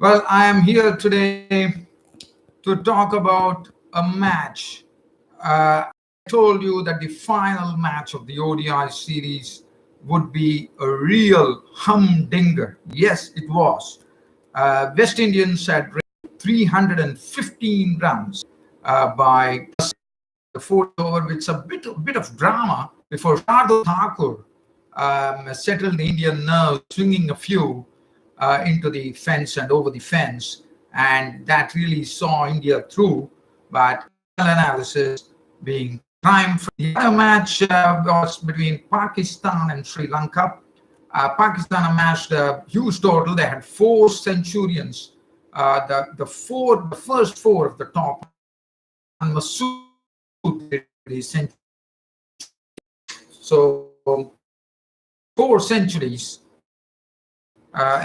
Well, I am here today to talk about a match. I told you that the final match of the ODI series would be a real humdinger. Yes, it was. West Indians had 315 runs by the fourth over, with a bit of drama before Shardul Thakur settled the Indian nerves, swinging a few into the fence and over the fence, and that really saw India through. But analysis being time for the other match was between Pakistan and Sri Lanka. Pakistan amassed a huge total. They had four centurions. The first four of the top. Masood did a century. So four centuries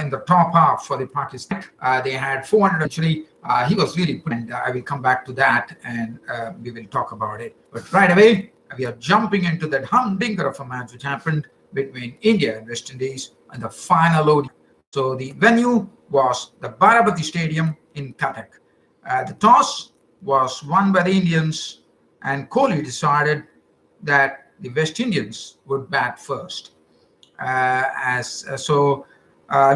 in the top half for the Pakistan. They had 400 century. He was really put, and I will come back to that, and we will talk about it. But right away, we are jumping into that humdinger of a match which happened between India and West Indies in the final ODI. So the venue was the Baramati Stadium in Cuttack. The toss was won by the Indians, and Kohli decided that the West Indians would bat first.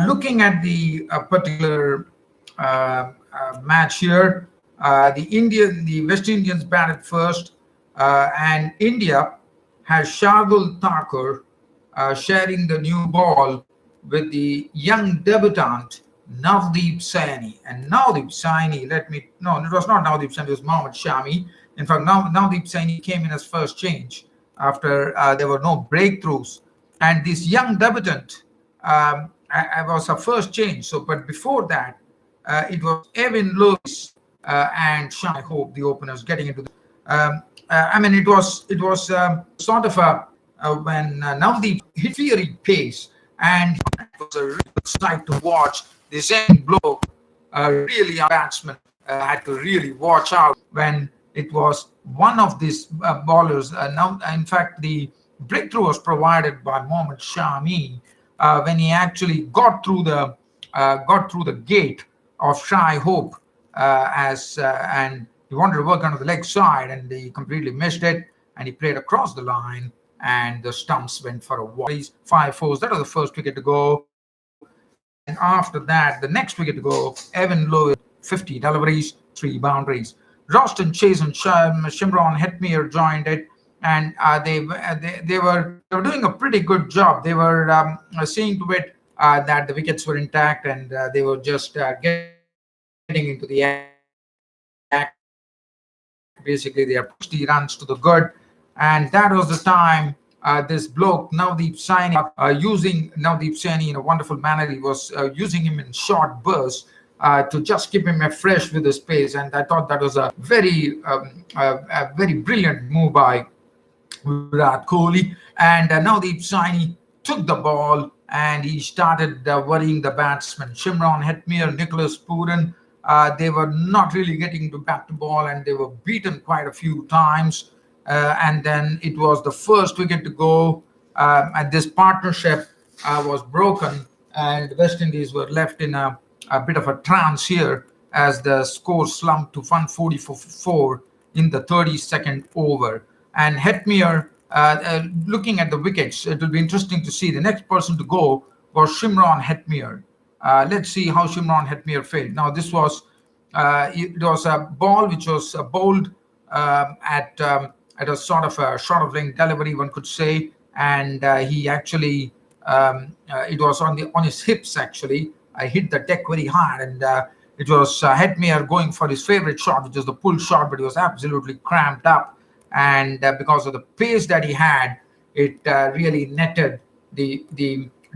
Looking at the particular match here, the West Indians batted first, and India has Shardul Thakur sharing the new ball with the young debutant Navdeep Saini. And Navdeep Saini, no, it was not Navdeep Saini, it was Mohammad Shami. In fact, Navdeep Saini came in as first change after there were no breakthroughs. And this young debutant was her first change. But before that, it was Evan Lewis and Shai Hope, the openers, getting into the. It was sort of when Navdeep hit fiery pace, and it was a real sight to watch. The second blow, really, our batsman had to really watch out when it was one of these bowlers. Now, in fact, the breakthrough was provided by Mohammad Shami when he actually got through the gate of Shai Hope and he wanted to work on the leg side, and he completely missed it, and he played across the line, and the stumps went for a wide 5-4s. That was the first wicket to go. And after that, the next wicket to go, Evan Lewis, 50 deliveries, 3 boundaries. Roston Chase and Shimron Hetmyer joined it, and they were doing a pretty good job. They were seeing to it that the wickets were intact, and they were just getting into the act. Basically, they are 60 runs to the good, and that was the time this bloke Navdeep Saini, using Navdeep Saini in a wonderful manner. He was using him in short bursts to just keep him fresh with his pace, and I thought that was a very brilliant move by Virat Kohli. And Navdeep Saini took the ball, and he started worrying the batsmen. Shimron Hetmyer, Nicholas Puran, they were not really getting to back to ball, and they were beaten quite a few times. And then it was the first wicket to go, and this partnership was broken, and the West Indies were left in a bit of a trance here as the score slumped to 144 in the 32nd over. And Hetmyer, looking at the wickets, it will be interesting to see. The next person to go was Shimron Hetmyer. Let's see how Shimron Hetmyer failed. Now, this was it was a ball which was bowled at a sort of a short of length delivery, one could say, and he actually it was on his hips. Actually, I hit the deck very hard, and it was Hetmyer going for his favorite shot, which was the pull shot, but he was absolutely cramped up, and because of the pace that he had, it really netted the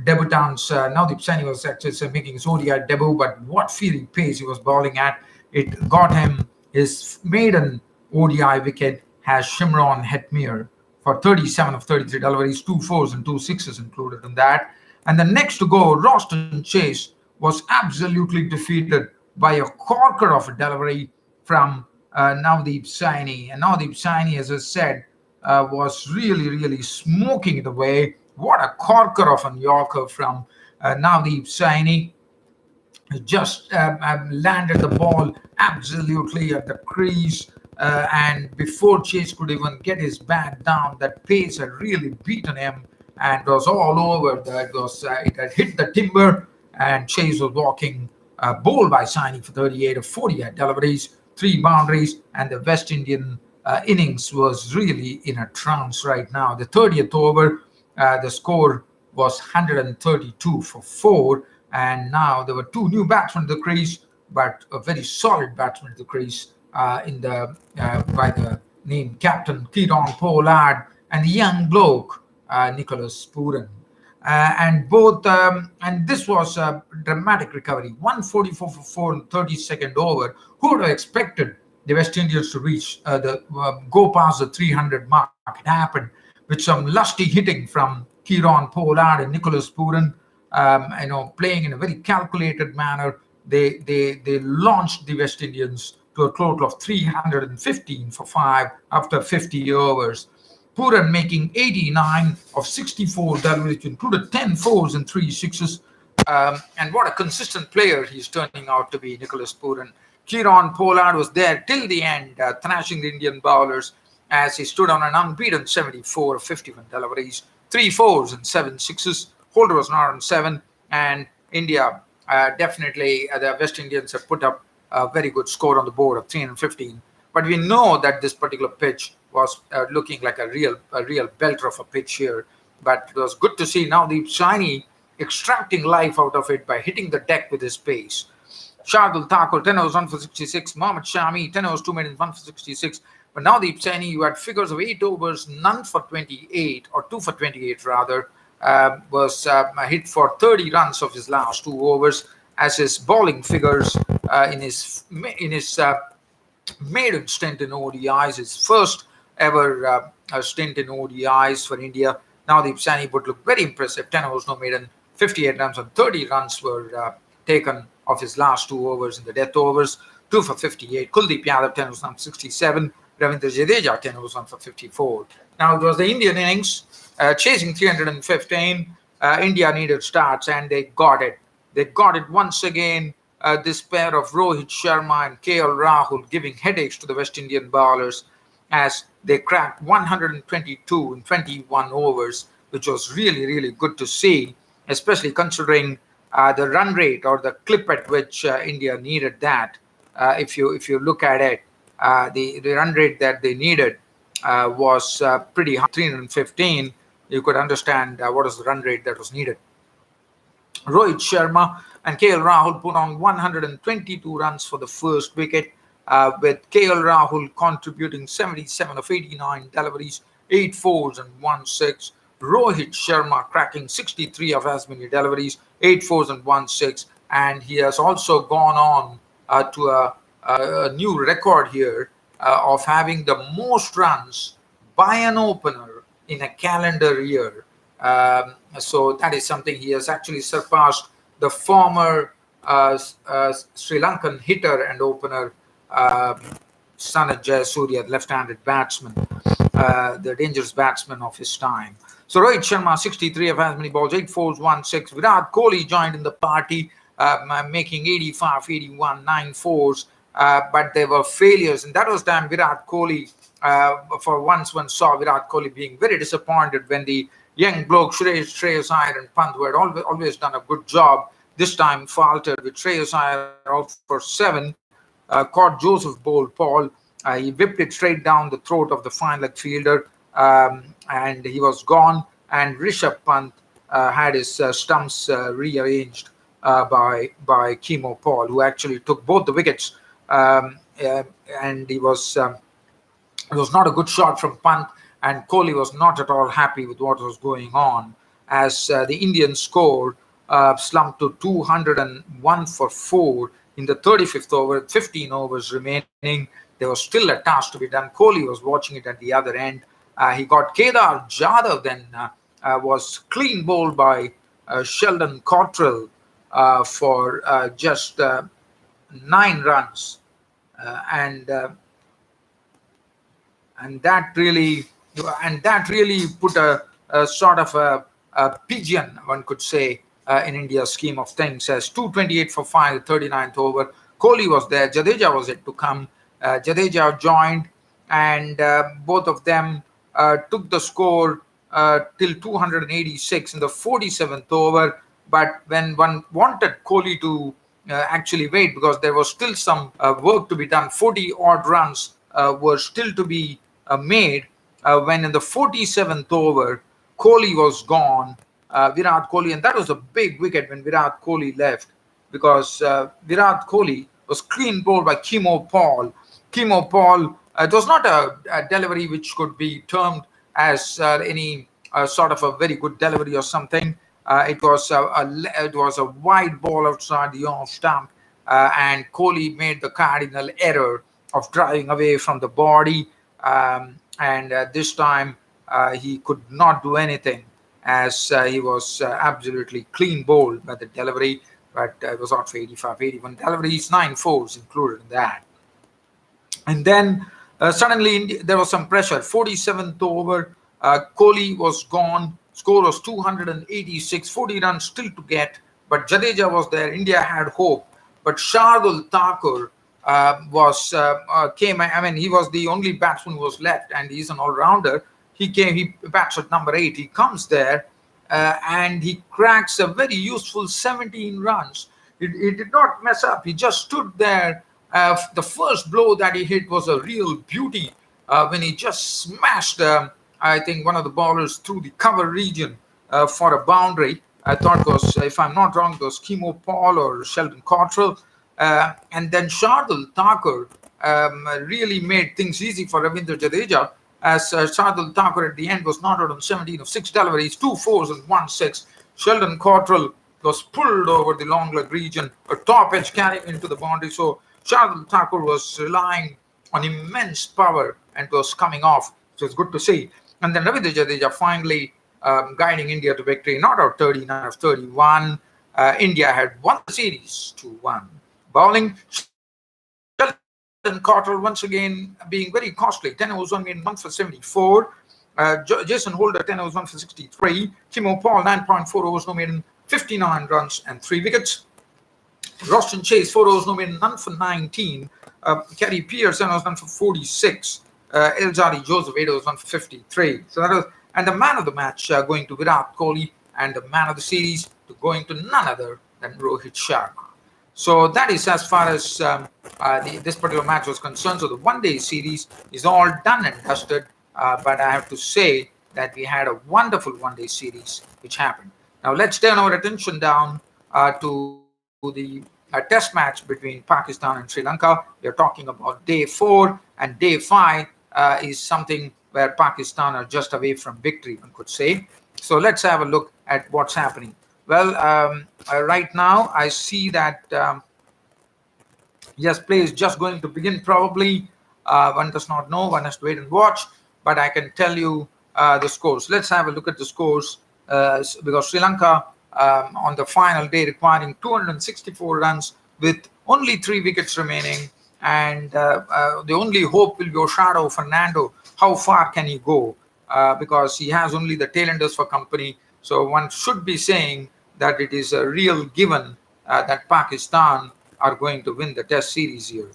debutants. Navdeep Saini was actually making his ODI debut, but what fiery pace he was bowling at! It got him his maiden ODI wicket, has Shimron Hetmyer for 37 of 33 deliveries, 2 4s and 2 6s included in that. And the next to go, Roston Chase, was absolutely defeated by a corker of a delivery from Navdeep Saini. And Navdeep Saini, as I said, was really smoking it away. What a corker of a Yorker from Navdeep Saini. just landed the ball absolutely at the crease. And before Chase could even get his bat down, that pace had really beaten him and was all over. It had hit the timber, and Chase was walking, bowled by Saini for 38 of 48 deliveries, three boundaries, and the West Indian innings was really in a trance right now. The 30th over, the score was 132 for 4, and now there were two new batsmen to the crease, but a very solid batsman to the crease in the by the name Captain Kieron Pollard and the young bloke Nicholas Puran. And this was a dramatic recovery. 144 for 4 in the 32nd over. Who would have expected the West Indians to reach the go past the 300 mark? It happened with some lusty hitting from Kieron Pollard and Nicholas Puran. Playing in a very calculated manner. They launched the West Indians to a total of 315 for 5 after 50 overs. Puran making 89 of 64 deliveries, which included 10 fours and 3 sixes. And what a consistent player he's turning out to be, Nicholas Puran. Kieron Pollard was there till the end, thrashing the Indian bowlers as he stood on an unbeaten 74 of 51 deliveries, 3 fours and 7 sixes. Holder was not on 7, and India the West Indians have put up a very good score on the board of 315. But we know that this particular pitch was looking like a real belter of a pitch here. But it was good to see now the Shiny extracting life out of it by hitting the deck with his pace. Shardul Thakur, 10 overs, 1 for 66. Mohammad Shami, 10 overs, 2 minutes, 1 for 66. But now the Saini, you had figures of 8 overs, none for 28, or 2 for 28 rather, was hit for 30 runs of his last 2 overs, as his bowling figures in his maiden stint in ODIs, his first ever stint in ODIs for India. Now the Saini would look very impressive. 10 overs, no maiden, 58 runs, and 30 runs were taken of his last 2 overs in the death overs. 2 for 58. Kuldeep Yadav, 10 overs, 67. Ravindra Jadeja, 10 overs, 1 for 54. Now it was the Indian innings, chasing 315. India needed starts, and they got it. They got it once again. This pair of Rohit Sharma and KL Rahul giving headaches to the West Indian bowlers as they cracked 122 in 21 overs, which was really, really good to see, especially considering the run rate or the clip at which India needed that. If you look at it, the run rate that they needed was pretty high, 315. You could understand what is the run rate that was needed. Rohit Sharma and KL Rahul put on 122 runs for the first wicket, with KL Rahul contributing 77 of 89 deliveries, 8 fours and 1 6. Rohit Sharma cracking 63 of as many deliveries, 8 fours and 1 6. And he has also gone on to a new record here of having the most runs by an opener in a calendar year. So that is something. He has actually surpassed the former Sri Lankan hitter and opener Sanath Jayasuriya, left-handed batsman, the dangerous batsman of his time. So Rohit Sharma, 63 of as many balls, 8 fours, 1 6. Virat Kohli joined in the party, making 85, 81, 9 fours. But there were failures, and that was time Virat Kohli, for once one saw Virat Kohli being very disappointed when the young bloke Shreyas Iyer and Pant, who had always done a good job, this time faltered with Shreyas Iyer out for 7, caught Joseph bowled Paul. He whipped it straight down the throat of the fine leg fielder, and he was gone. And Rishabh Pant had his stumps rearranged by Chemo Paul, who actually took both the wickets. And it was not a good shot from Pant, and Kohli was not at all happy with what was going on, as the Indian score slumped to 201 for 4 in the 35th over, 15 overs remaining. There was still a task to be done. Kohli was watching it at the other end. He got Kedar Jadhav, then was clean bowled by Sheldon Cottrell for just 9 runs. And that really put a sort of a pigeon, one could say, in India's scheme of things, as 228 for 5, 39th over. Kohli was there. Jadeja was yet to come. Jadeja joined, and both of them took the score till 286 in the 47th over. But when one wanted Kohli to actually wait, because there was still some work to be done, 40 odd runs were still to be made, when in the 47th over, Kohli was gone, Virat Kohli, and that was a big wicket when Virat Kohli left, because Virat Kohli was clean bowled by Kimo Paul. Kimo Paul, it was not a delivery which could be termed as any sort of a very good delivery or something. It was a wide ball outside the off stump, and Kohli made the cardinal error of driving away from the body, and this time he could not do anything, as he was absolutely clean bowled by the delivery, but it was out for 85, 81 deliveries, 9 fours included in that. And then suddenly there was some pressure. 47th over, Kohli was gone. Score was 286, 40 runs still to get. But Jadeja was there. India had hope. But Shardul Thakur came. I mean, he was the only batsman who was left, and he's an all-rounder. He came. He bats at number 8. He comes there, and he cracks a very useful 17 runs. He did not mess up. He just stood there. The first blow that he hit was a real beauty when he just smashed, I think, one of the bowlers through the cover region for a boundary. I thought it was, if I'm not wrong, it was Kimo Paul or Sheldon Cottrell. And then Shardul Thakur really made things easy for Ravindra Jadeja, as Shardul Thakur at the end was not out on 17 of 6 deliveries, 2 fours and 1 6. Sheldon Cottrell was pulled over the long leg region, a top edge carrying into the boundary. So Shardul Thakur was relying on immense power and was coming off. So it's good to see. And then Ravindra Jadeja finally guiding India to victory, not out 39 of 31. India had won the series 2-1. Bowling, Sheldon Cottrell once again being very costly. 10 overs, 1 made, 1 for 74. Jason Holder, 10 overs, 1 for 63. Kimo Paul, 9.4 overs, no maiden, 59 runs and 3 wickets. Roshan Chase, 4 overs, no maiden, none for 19. Kerry Pierce, 10 overs, 1 for 46. Elzari Joseph, 8 overs, 1 for 53. So that was, and the man of the match going to Virat Kohli, and the man of the series going to none other than Rohit Sharma. So that is as far as this particular match was concerned. So the one-day series is all done and dusted. But I have to say that we had a wonderful one-day series which happened. Now let's turn our attention down to the test match between Pakistan and Sri Lanka. We are talking about day 4, and day 5 is something where Pakistan are just away from victory, one could say. So let's have a look at what's happening. Well, right now I see that yes, play is just going to begin probably. One does not know, one has to wait and watch, but I can tell you the scores. Let's have a look at the scores because Sri Lanka on the final day requiring 264 runs with only 3 wickets remaining, and the only hope will be Oshado Fernando. How far can he go? Because he has only the tailenders for company. So one should be saying that it is a real given that Pakistan are going to win the test series here.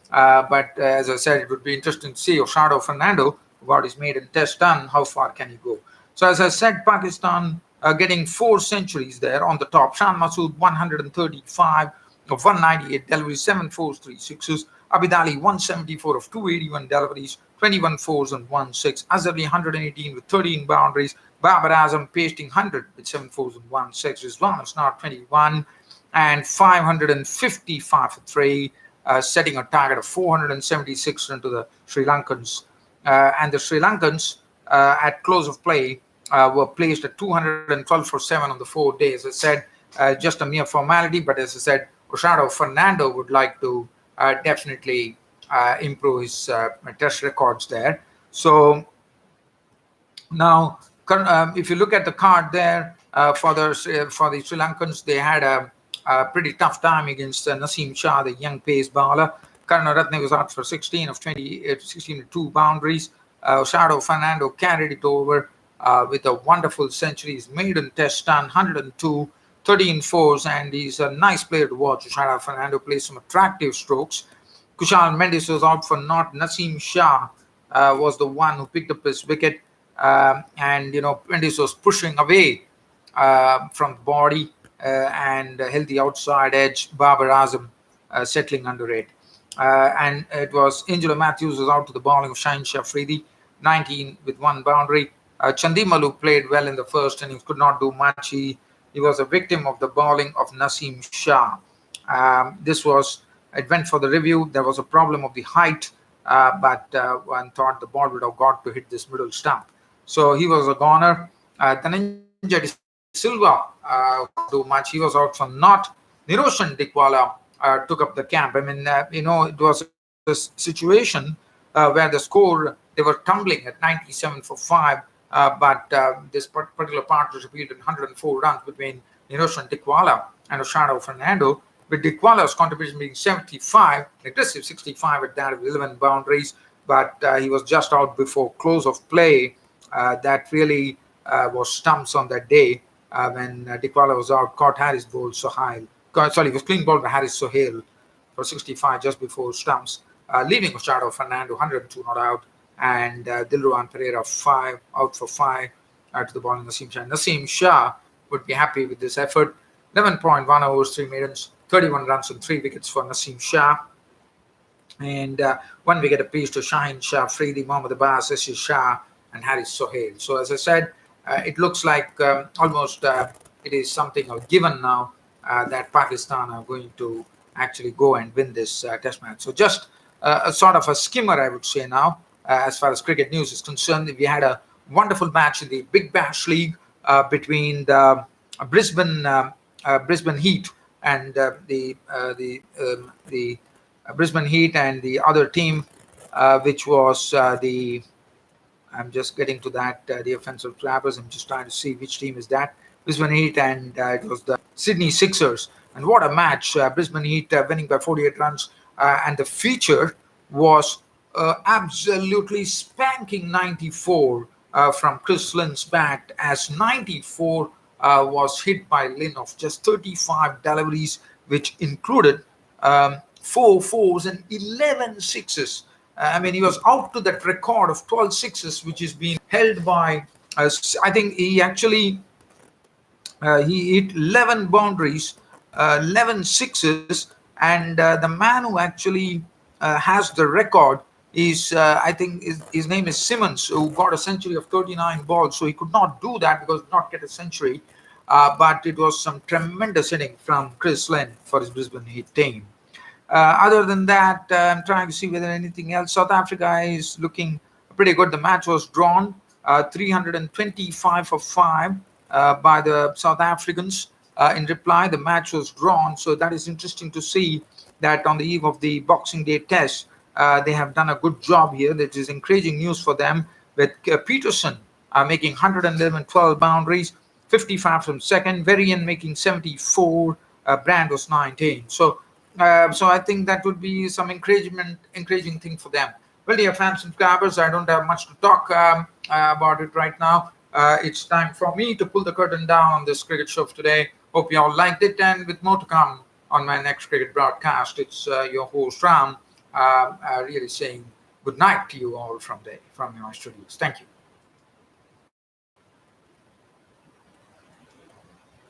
But as I said, it would be interesting to see Oshado Fernando, who got his maiden test done, how far can he go? So as I said, Pakistan getting 4 centuries there on the top. Shan Masood 135 of 198 deliveries, 7 fours, 3 sixes. Abid Ali 174 of 281 deliveries, 21 fours and 1 6. Azhari 118 with 13 boundaries. Babar Azam pasting 100 with 7 fours and 1 6. Rizwan Asnar 21 and 555 for 3, setting a target of 476 into the Sri Lankans. And the Sri Lankans at close of play were placed at 212 for 7 on the 4 days. As I said, just a mere formality, but as I said, Oshado Fernando would like to definitely improve his test records there. So now, if you look at the card there for the Sri Lankans, they had a pretty tough time against Naseem Shah, the young pace bowler. Karunaratne was out for 16 of 20, 16 to 2 boundaries. Oshado Fernando carried it over with a wonderful century. His maiden test done, 102, 13 fours, and he's a nice player to watch. Ushara Fernando plays some attractive strokes. Kushal Mendes was out for naught. Naseem Shah was the one who picked up his wicket, and Mendes was pushing away from the body and held the outside edge. Babar Azam settling under it. And it was Angelo Matthews was out to the bowling of Shaheen Shah Afridi, 19 with one boundary. Chandimalu played well in the first innings, could not do much. He was a victim of the bowling of Naseem Shah. It went for the review. There was a problem of the height, but one thought the ball would have got to hit this middle stump. So he was a goner. Dhananjay De Silva could not do much. He was out for naught. Niroshan Dikwala took up the camp. I mean, it was a situation where the score, they were tumbling at 97 for 5. But this particular partnership yielded 104 runs between Niroshan Dikwala and Oshado Fernando, with Dikwala's contribution being 75, aggressive 65 at that of 11 boundaries. But he was just out before close of play. That really was stumps on that day when Dikwala was out. Caught Harris bowled Sohail. Sorry, it was clean bowled by Harris Sohail for 65 just before stumps, leaving Oshado Fernando 102 not out, and Dilruwan Pereira out for 5 to the bowling Naseem Shah. Naseem Shah would be happy with this effort. 11.1 overs, 3 maidens, 31 runs and 3 wickets for Naseem Shah. And 1 wicket apiece to Shaheen Shah Afridi, Mohammad Abbas, S. Shah, and Harris Sohail. So as I said, it looks like almost it is something of given now that Pakistan are going to actually go and win this test match. So just a sort of a skimmer, I would say now, as far as cricket news is concerned. We had a wonderful match in the Big Bash League between the Brisbane Heat and the Brisbane Heat and the other team, which was I'm just getting to that, the offensive flappers. I'm just trying to see which team is that. Brisbane Heat, and it was the Sydney Sixers. And what a match. Brisbane Heat winning by 48 runs. And the feature was absolutely spanking 94 from Chris Lynn's bat, as 94 was hit by Lynn of just 35 deliveries, which included 4 fours and 11 sixes. I mean, he was out to that record of 12 sixes, which is being held by, I think he actually, he hit 11 boundaries, 11 sixes, and the man who actually has the record is, I think his name is Simmons, who got a century of 39 balls. So he could not do that because he did not get a century. But it was some tremendous hitting from Chris Lynn for his Brisbane Heat team. Other than that, I'm trying to see whether anything else. South Africa is looking pretty good. The match was drawn 325 for 5 by the South Africans. In reply, the match was drawn. So that is interesting to see that on the eve of the Boxing Day test, they have done a good job here. That is encouraging news for them, with Peterson making 111, 12 boundaries, 55 from second, Varian making 74, Brand was 19. So I think that would be some encouraging thing for them. Well, dear fans and subscribers, I don't have much to talk about it right now. It's time for me to pull the curtain down on this cricket show for today. Hope you all liked it, and with more to come on my next cricket broadcast. It's your host Ram, really saying good night to you all from my studios. Thank you.